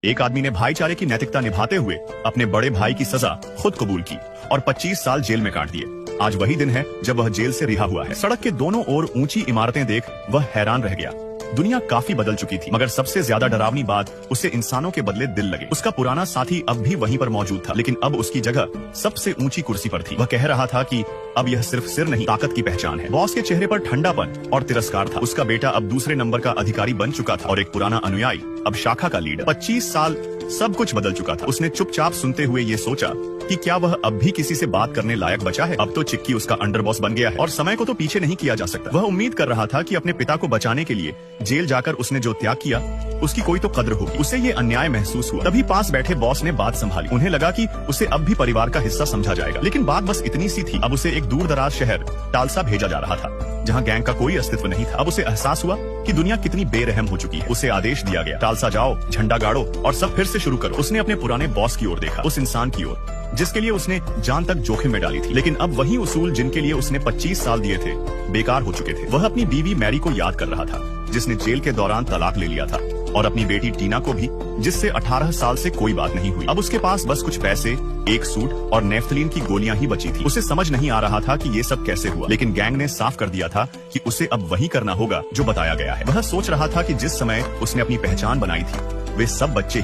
एक आदमी ने भाईचारे की नैतिकता निभाते हुए अपने बड़े भाई की सजा खुद कबूल की और 25 साल जेल में काट दिए। आज वही दिन है जब वह जेल से रिहा हुआ है। सड़क के दोनों ओर ऊंची इमारतें देख वह हैरान रह गया। दुनिया काफी बदल चुकी थी, मगर सबसे ज्यादा डरावनी बात, उसे इंसानों के बदले दिल लगे। उसका पुराना साथी अब भी वहीं पर मौजूद था, लेकिन अब उसकी जगह सबसे ऊंची कुर्सी पर थी। वह कह रहा था कि अब यह सिर्फ सिर नहीं, ताकत की पहचान है। बॉस के चेहरे पर ठंडापन और तिरस्कार था। उसका बेटा अब दूसरे नंबर का अधिकारी बन चुका था और एक पुराना अनुयायी अब शाखा का लीडर। 25 साल सब कुछ बदल चुका था। उसने चुपचाप सुनते हुए ये सोचा कि क्या वह अब भी किसी से बात करने लायक बचा है। अब तो चिक्की उसका अंडरबॉस बन गया है और समय को तो पीछे नहीं किया जा सकता। वह उम्मीद कर रहा था कि अपने पिता को बचाने के लिए जेल जाकर उसने जो त्याग किया उसकी कोई तो कद्र होगी। उसे ये अन्याय महसूस हुआ। तभी पास बैठे बॉस ने बात संभाली। उन्हें लगा कि उसे अब भी परिवार का हिस्सा समझा जाएगा, लेकिन बात बस इतनी सी थी। अब उसे एक दूर दराज शहर टालसा भेजा जा रहा था, जहाँ गैंग का कोई अस्तित्व नहीं था। अब उसे एहसास हुआ कि दुनिया कितनी बेरहम हो चुकी है। उसे आदेश दिया गया, टालसा जाओ, झंडा गाड़ो और सब फिर से शुरू करो। उसने अपने पुराने बॉस की ओर देखा, उस इंसान की ओर जिसके लिए उसने जान तक जोखिम में डाली थी। लेकिन अब वही उसूल जिनके लिए उसने 25 साल दिए थे बेकार हो चुके थे। वह अपनी बीवी मैरी को याद कर रहा था, जिसने जेल के दौरान तलाक ले लिया था, और अपनी बेटी टीना को भी, जिससे 18 साल से कोई बात नहीं हुई। अब उसके पास बस कुछ पैसे, एक सूट और नेफ्थलीन की गोलियां ही बची थी। उसे समझ नहीं आ रहा था कि ये सब कैसे हुआ, लेकिन गैंग ने साफ कर दिया था कि उसे अब वही करना होगा जो बताया गया है। वह सोच रहा था कि जिस समय उसने अपनी पहचान बनाई थी वे सब बच्चे